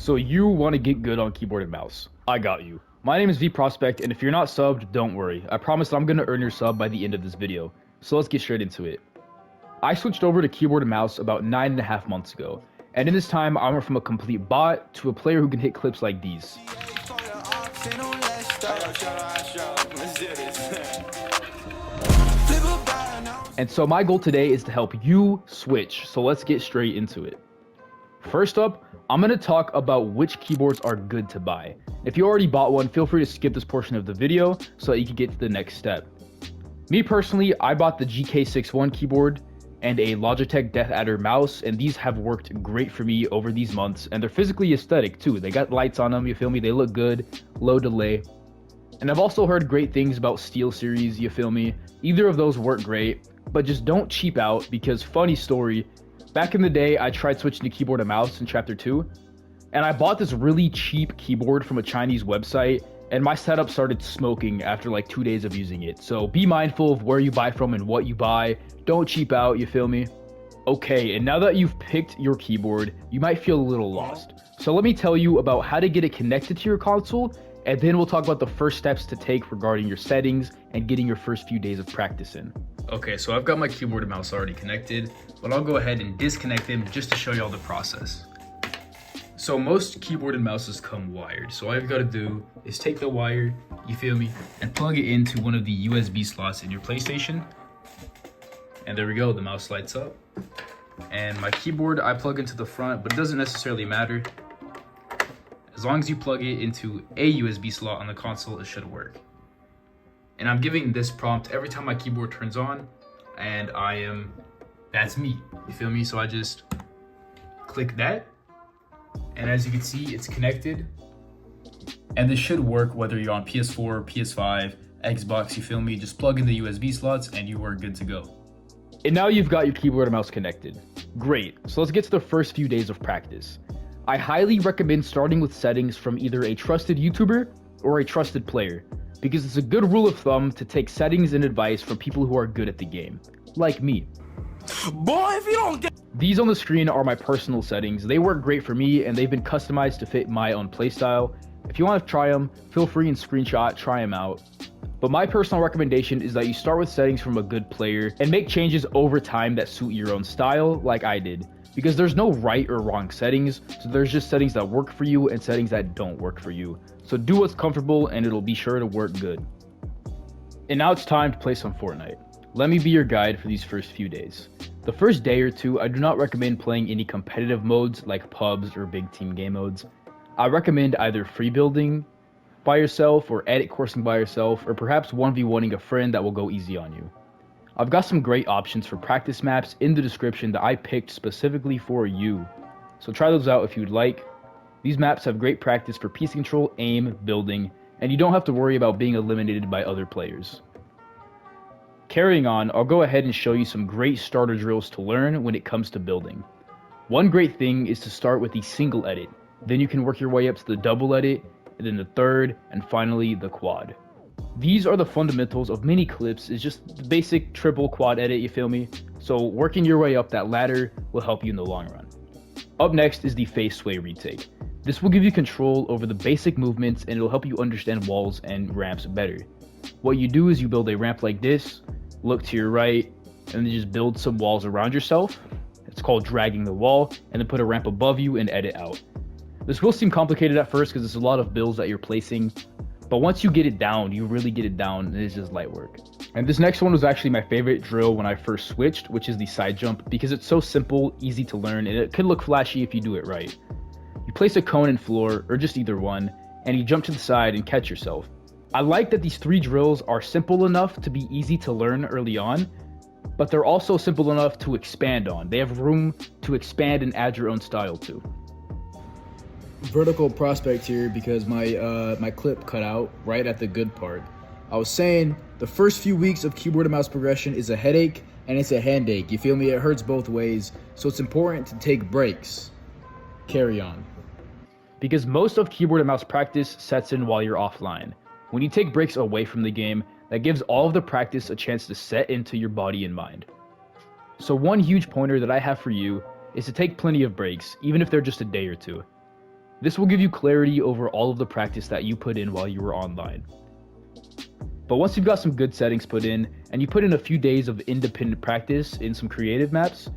So you want to get good on keyboard and mouse. I got you. My name is Vprospect, and if you're not subbed, don't worry. I promise I'm going to earn your sub by the end of this video. So let's get straight into it. I switched over to keyboard and mouse about 9.5 months ago, and in this time I went from a complete bot to a player who can hit clips like these. And so my goal today is to help you switch, so let's get straight into it. First up, I'm going to talk about which keyboards are good to buy. If you already bought one, feel free to skip this portion of the video so that you can get to the next step. Me personally, I bought the GK61 keyboard and a Logitech Death Adder mouse, and these have worked great for me over these months, and they're physically aesthetic too. They got lights on them, you feel me? They look good, low delay. And I've also heard great things about SteelSeries, you feel me? Either of those work great, but just don't cheap out, because funny story, back in the day, I tried switching to keyboard and mouse in Chapter 2, and I bought this really cheap keyboard from a Chinese website, and my setup started smoking after like 2 days of using it. So be mindful of where you buy from and what you buy. Don't cheap out, you feel me? Okay, and now that you've picked your keyboard, you might feel a little lost. So let me tell you about how to get it connected to your console, and then we'll talk about the first steps to take regarding your settings and getting your first few days of practice in. Okay, so I've got my keyboard and mouse already connected, but I'll go ahead and disconnect them just to show you all the process. So most keyboard and mouses come wired. So all you've got to do is take the wire, you feel me, and plug it into one of the USB slots in your PlayStation. And there we go, the mouse lights up. And my keyboard I plug into the front, but it doesn't necessarily matter. As long as you plug it into a USB slot on the console, it should work. And I'm giving this prompt every time my keyboard turns on, and that's me, you feel me? So I just click that, and as you can see, it's connected. And this should work whether you're on PS4, PS5, Xbox, you feel me? Just plug in the USB slots and you are good to go. And now you've got your keyboard and mouse connected. Great, so let's get to the first few days of practice. I highly recommend starting with settings from either a trusted YouTuber or a trusted player, because it's a good rule of thumb to take settings and advice from people who are good at the game, like me. Boy, if you don't get... These on the screen are my personal settings. They work great for me, and they've been customized to fit my own playstyle. If you want to try them, feel free and try them out. But my personal recommendation is that you start with settings from a good player and make changes over time that suit your own style, like I did. Because there's no right or wrong settings, so there's just settings that work for you and settings that don't work for you. So do what's comfortable and it'll be sure to work good. And now it's time to play some Fortnite. Let me be your guide for these first few days. The first day or two, I do not recommend playing any competitive modes like pubs or big team game modes. I recommend either free building by yourself or edit coursing by yourself, or perhaps 1v1ing a friend that will go easy on you. I've got some great options for practice maps in the description that I picked specifically for you, so try those out if you'd like. These maps have great practice for piece control, aim, building, and you don't have to worry about being eliminated by other players. Carrying on, I'll go ahead and show you some great starter drills to learn when it comes to building. One great thing is to start with the single edit, then you can work your way up to the double edit, and then the third, and finally the quad. These are the fundamentals of mini clips. It's just the basic triple quad edit, you feel me? So working your way up that ladder will help you in the long run. Up next is the face sway retake. This will give you control over the basic movements, and it'll help you understand walls and ramps better. What you do is you build a ramp like this, look to your right, and then just build some walls around yourself. It's called dragging the wall, and then put a ramp above you and edit out. This will seem complicated at first because it's a lot of builds that you're placing, but once you get it down, you really get it down, and it's just light work. And this next one was actually my favorite drill when I first switched, which is the side jump, because it's so simple, easy to learn, and it could look flashy if you do it right. You place a cone and floor, or just either one, and you jump to the side and catch yourself. I like that these three drills are simple enough to be easy to learn early on, but they're also simple enough to expand on. They have room to expand and add your own style to. Vprospct here because my clip cut out right at the good part. I was saying the first few weeks of keyboard and mouse progression is a headache and it's a handache. You feel me? It hurts both ways. So it's important to take breaks. Carry on. Because most of keyboard and mouse practice sets in while you're offline. When you take breaks away from the game, that gives all of the practice a chance to set into your body and mind. So one huge pointer that I have for you is to take plenty of breaks, even if they're just a day or two. This will give you clarity over all of the practice that you put in while you were online. But once you've got some good settings put in, and you put in a few days of independent practice in some creative maps,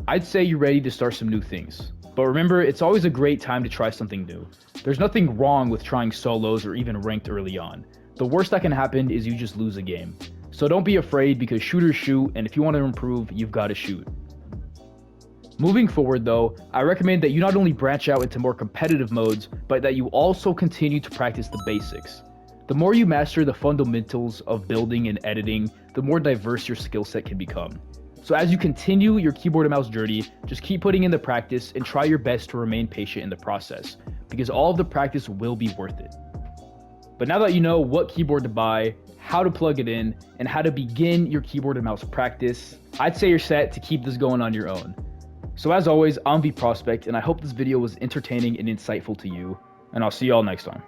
I'd say you're ready to start some new things. But remember, it's always a great time to try something new. There's nothing wrong with trying solos or even ranked early on. The worst that can happen is you just lose a game. So don't be afraid, because shooters shoot, and if you want to improve, you've got to shoot. Moving forward though, I recommend that you not only branch out into more competitive modes, but that you also continue to practice the basics. The more you master the fundamentals of building and editing, the more diverse your skill set can become. So as you continue your keyboard and mouse journey, just keep putting in the practice and try your best to remain patient in the process, because all of the practice will be worth it. But now that you know what keyboard to buy, how to plug it in, and how to begin your keyboard and mouse practice, I'd say you're set to keep this going on your own. So as always, I'm Vprospect, and I hope this video was entertaining and insightful to you, and I'll see y'all next time.